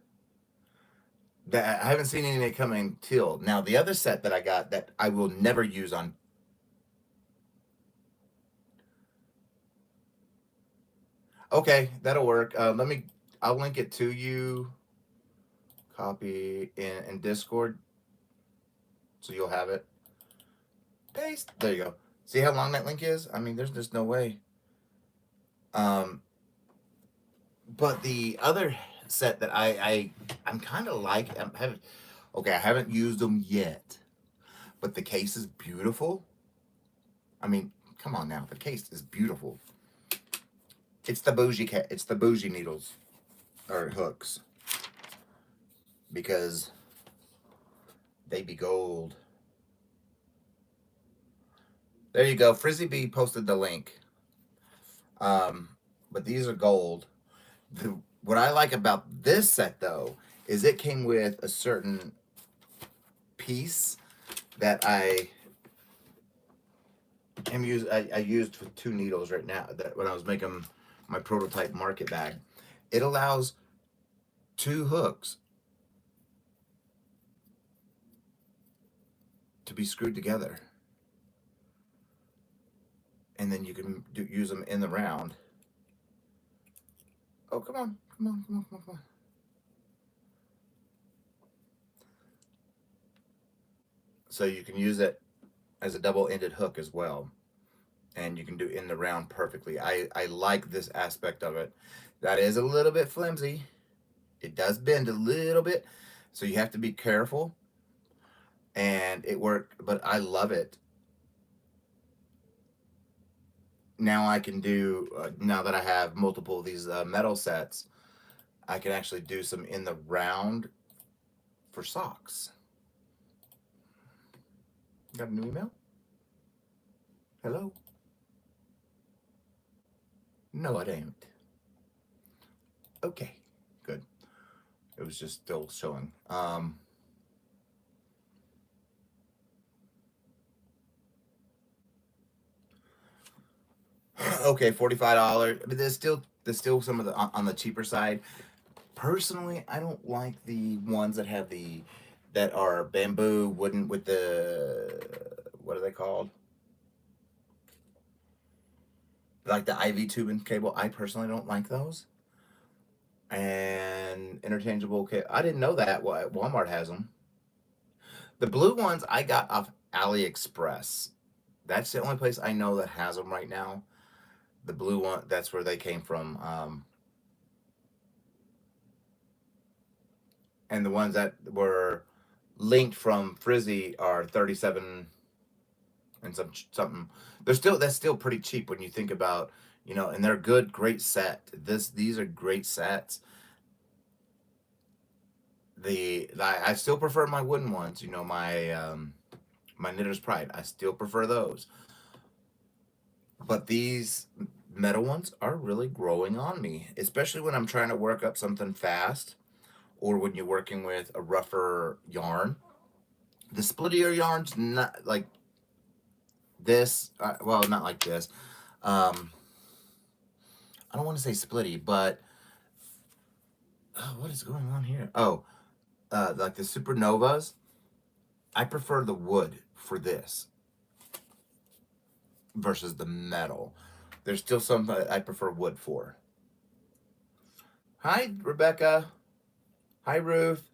That I haven't seen any coming till now. The other set that I got that I will never use on. Okay, that'll work. I'll link it to you. Copy in Discord, so you'll have it. Paste. There you go. See how long that link is? I mean, there's just no way. But the other set that I'm kind of like, I haven't used them yet, but the case is beautiful. I mean, come on now, the case is beautiful. It's the bougie needles or hooks because they be gold. There you go. Frizzy Bee posted the link. But these are gold. What I like about this set though is it came with a certain piece that I used with 2 needles right now that when I was making my prototype market bag. It allows 2 hooks to be screwed together. And then you can use them in the round. Oh, come on. So you can use it as a double-ended hook as well. And you can do in the round perfectly. I like this aspect of it. That is a little bit flimsy. It does bend a little bit, so you have to be careful. And it worked, but I love it. Now I can do, now that I have multiple of these metal sets, I can actually do some in the round for socks. Got a new email? Hello? No, it ain't. Okay, good. It was just still showing. Okay, $45. But there's still some of the on the cheaper side. Personally, I don't like the ones that are bamboo wooden with the, what are they called? Like the IV tubing cable. I personally don't like those. And interchangeable cable. I didn't know that. Walmart has them. The blue ones I got off AliExpress. That's the only place I know that has them right now. The blue one, that's where they came from. And the ones that were linked from Frizzy are 37 and something. That's still pretty cheap when you think about, and they're good, great set. These are great sets. I still prefer my wooden ones, my Knitter's Pride. I still prefer those. But these metal ones are really growing on me, especially when I'm trying to work up something fast or when you're working with a rougher yarn. The splittier yarns, not like this, well, not like this. I don't want to say splitty, but what is going on here? Like the Supernovas, I prefer the wood for this versus the metal. There's still some that I prefer wood for. Hi, Rebecca. Hi, Ruth.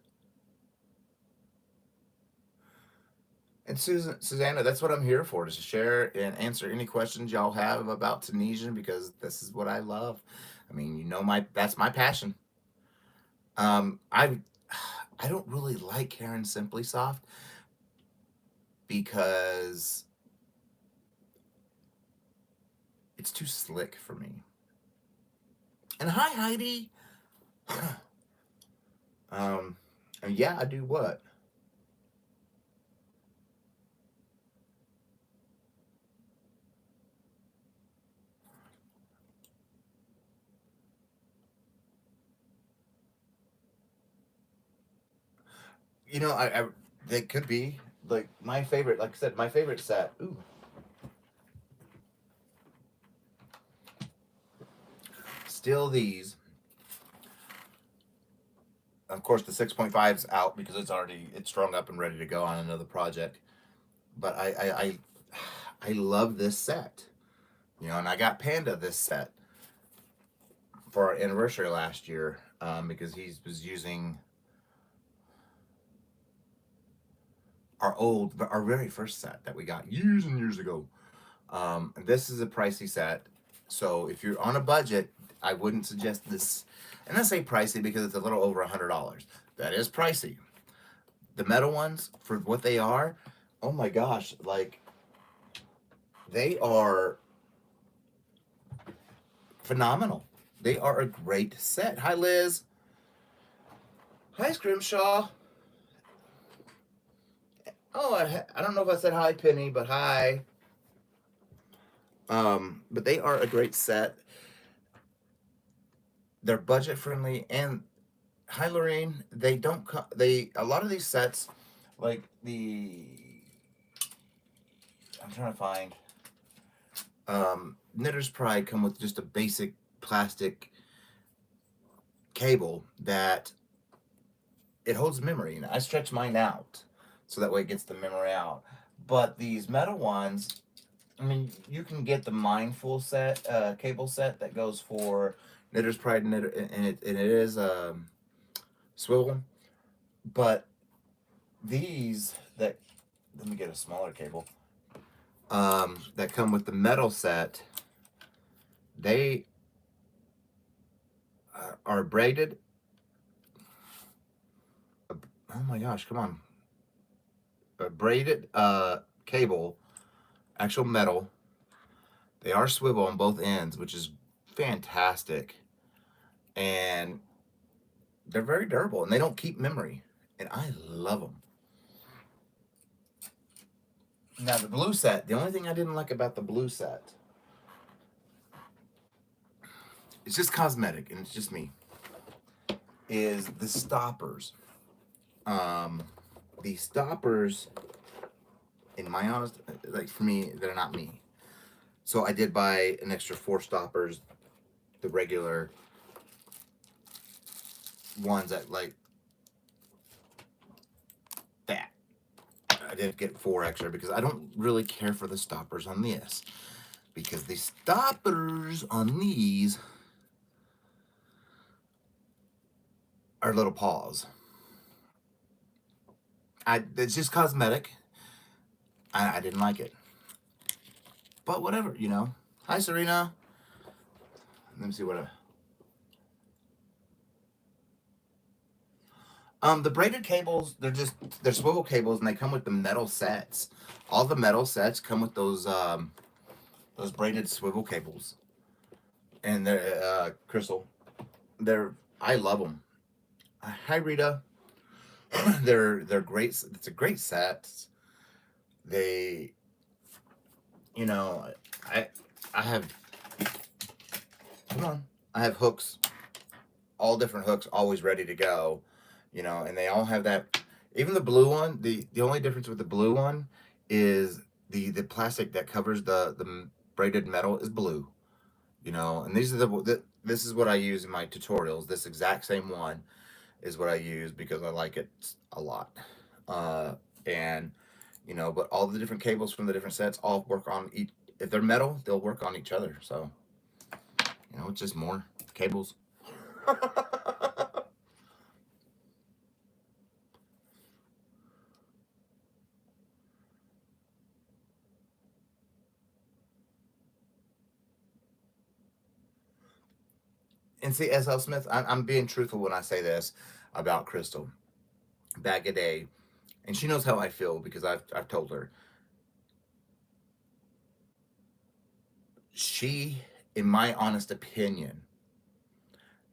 And Susanna, that's what I'm here for, to share and answer any questions y'all have about Tunisian, because this is what I love. I mean, that's my passion. I I don't really like Karen Simply Soft because it's too slick for me. And hi Heidi. And yeah, I do what? I they could be like my favorite. Like I said, my favorite set. Ooh, still these. Of course, the 6.5's out because it's strung up and ready to go on another project. But I love this set. And I got Panda this set for our anniversary last year, because he was using our very first set that we got years and years ago. This is a pricey set, so if you're on a budget, I wouldn't suggest this. And I say pricey because it's a little over $100. That is pricey. The metal ones, for what they are, oh my gosh, like they are phenomenal. They are a great set. Hi, Liz. Hi, Scrimshaw. Oh, I don't know if I said hi, Penny, but hi. But they are a great set. They're budget friendly, and hi, Lorraine. They don't come. A lot of these sets, like the I'm trying to find. Knitter's Pride come with just a basic plastic cable that it holds memory. And I stretch mine out so that way it gets the memory out. But these metal ones, I mean, you can get the Mindful set, cable set that goes for Knitter's Pride, and it is swivel. But these that let me get a smaller cable. That come with the metal set, they are braided. Oh my gosh, come on! A braided cable, actual metal. They are swivel on both ends, which is fantastic, and they're very durable, and they don't keep memory, and I love them. Now the blue set, the only thing I didn't like about the blue set, it's just cosmetic, and it's just me, is the stoppers. Um, the stoppers, in my honest, like for me, they're not me. So I did buy an extra 4 stoppers, the regular ones that like that. I did get 4 extra because I don't really care for the stoppers on this. Because the stoppers on these are little paws. It's just cosmetic. I didn't like it. But whatever. Hi, Serena. Let me see what the braided cables, they're swivel cables, and they come with the metal sets. All the metal sets come with those braided swivel cables. And they're Crystal. I love them. Hi, Rita. They're great. It's a great set. They, you know, I I have come on. I have hooks, all different hooks, always ready to go. And they all have that. Even the blue one. The only difference with the blue one is the plastic that covers the braided metal is blue. And this is what I use in my tutorials. This exact same one is what I use because I like it a lot. And but all the different cables from the different sets all work on each. If they're metal, they'll work on each other. So it's just more cables. And see, S.L. Smith, I'm being truthful when I say this about Crystal. Back a day, and she knows how I feel because I've told her. She, in my honest opinion,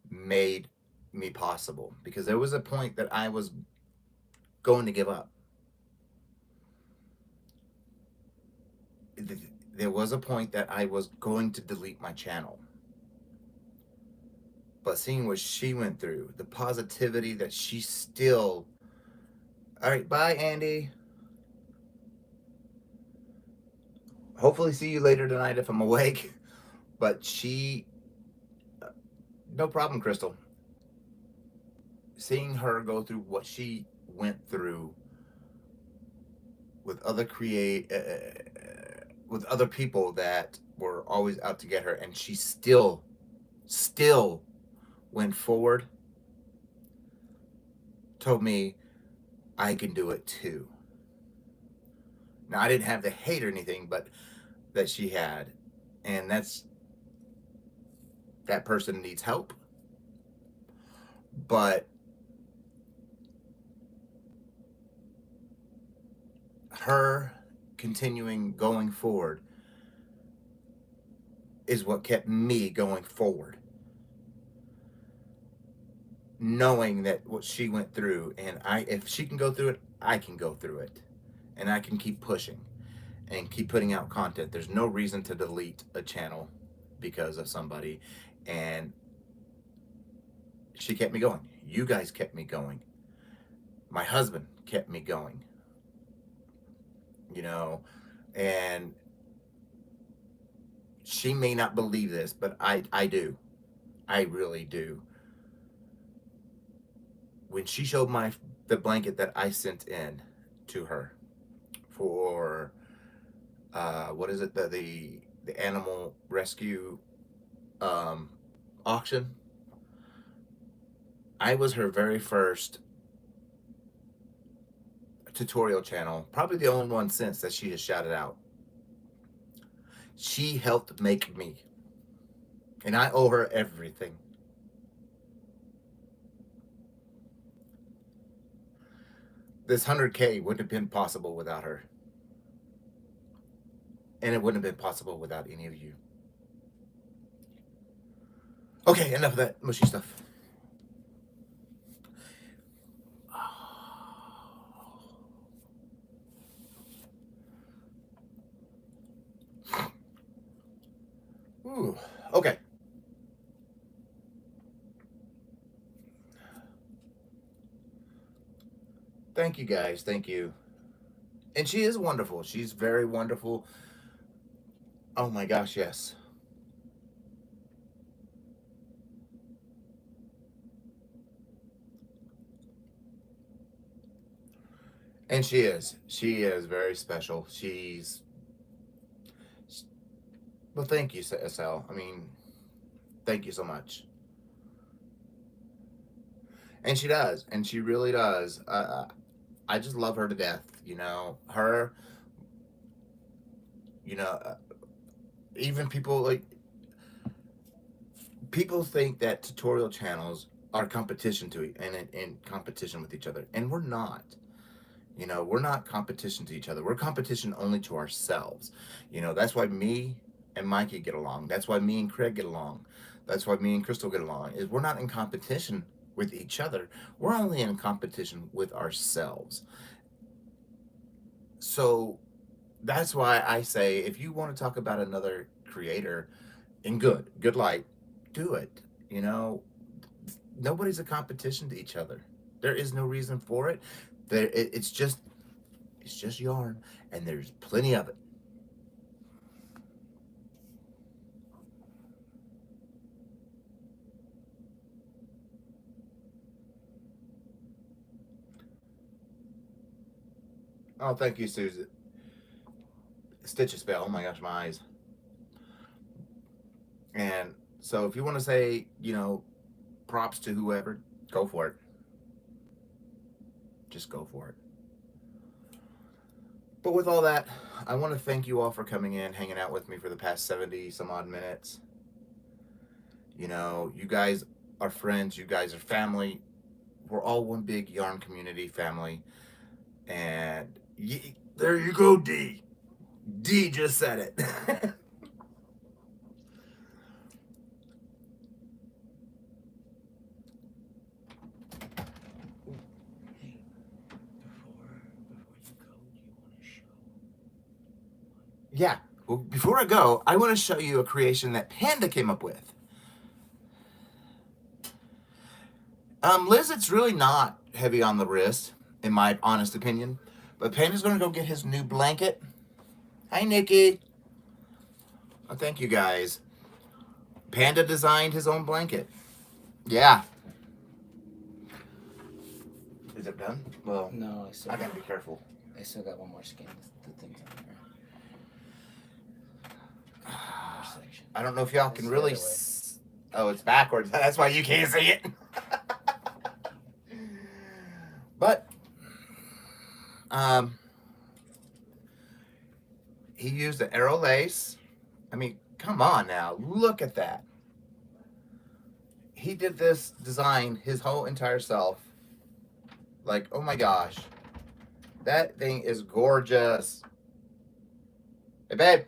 made me possible because there was a point that I was going to give up. There was a point that I was going to delete my channel. But seeing what she went through, the positivity that she still. All right, bye, Andy. Hopefully, see you later tonight if I'm awake. But she. No problem, Crystal. Seeing her go through what she went through with with other people that were always out to get her, and she still went forward, told me I can do it too. Now, I didn't have the hate or anything, but that she had, and that person needs help. But her continuing going forward is what kept me going forward. Knowing that what she went through, and if she can go through it, I can go through it, and I can keep pushing and keep putting out content. There's no reason to delete a channel because of somebody, and she kept me going. You guys kept me going. My husband kept me going. And she may not believe this, but I do. I really do. When she showed the blanket that I sent in to her for what is it, the animal rescue auction, I was her very first tutorial channel, probably the only one since that she has shouted out. She helped make me, and I owe her everything. This 100K wouldn't have been possible without her, and it wouldn't have been possible without any of you. Okay, enough of that mushy stuff. Ooh, okay. Thank you, guys. Thank you. And she is wonderful. She's very wonderful. Oh my gosh, yes. And she is. She is very special. Well, thank you, SL. I mean, thank you so much. And she does. And she really does. I just love her to death. Her, even people think that tutorial channels are competition in competition with each other. And we're not. We're not competition to each other. We're competition only to ourselves. That's why me and Mikey get along. That's why me and Craig get along. That's why me and Crystal get along. Is we're not in competition with each other. We're only in competition with ourselves. So that's why I say, if you want to talk about another creator in good light, do it. Nobody's a competition to each other. There is no reason for it. It's just yarn, and there's plenty of it. Oh, thank you, Susan. Stitch a spell. Oh my gosh, my eyes. And so if you want to say, props to whoever, go for it. Just go for it. But with all that, I want to thank you all for coming in, hanging out with me for the past 70 some odd minutes. You know, you guys are friends. You guys are family. We're all one big yarn community family. And there you go, D. D just said it. Hey, before you go, do you want to show? Yeah. Well, before I go, I want to show you a creation that Panda came up with. Liz, it's really not heavy on the wrist, in my honest opinion. But Panda's going to go get his new blanket. Hi, Nikki. Oh, thank you, guys. Panda designed his own blanket. Yeah. Is it done? Well, No, I gotta be careful. I still got one more scan. The thing's on there. One more section. I don't know if y'all can It's really. the other way. Oh, it's backwards. That's why you can't see it. But he used the arrow lace. I mean, come on now, look at that. He did this design his whole entire self. Like, oh my gosh, that thing is gorgeous. Hey, babe.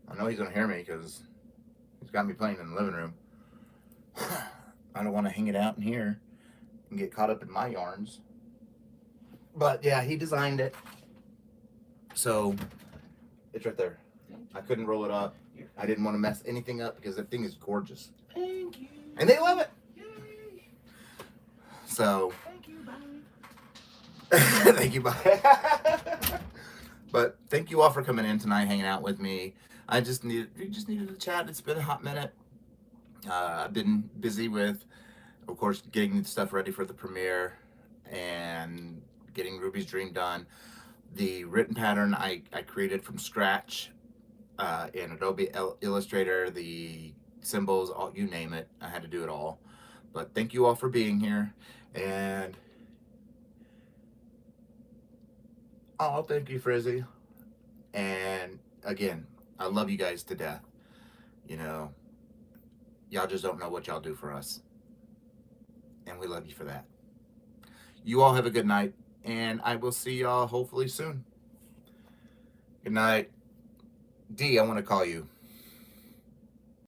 I know he's gonna hear me because he's got me playing in the living room. I don't want to hang it out in here and get caught up in my yarns. But yeah, he designed it. So it's right there. I couldn't roll it up. I didn't want to mess anything up because that thing is gorgeous. Thank you. And they love it. Yay. So Thank you, bye. thank you, bye. But thank you all for coming in tonight, hanging out with me. We just needed to chat. It's been a hot minute. I've been busy with, of course, getting the stuff ready for the premiere and getting Ruby's Dream done. The written pattern I created from scratch in Adobe Illustrator, the symbols, all, you name it. I had to do it all. But thank you all for being here. And oh, thank you, Frizzy. And again, I love you guys to death. You know, y'all just don't know what y'all do for us. And we love you for that. You all have a good night. And I will see y'all hopefully soon. Good night. D, I want to call you.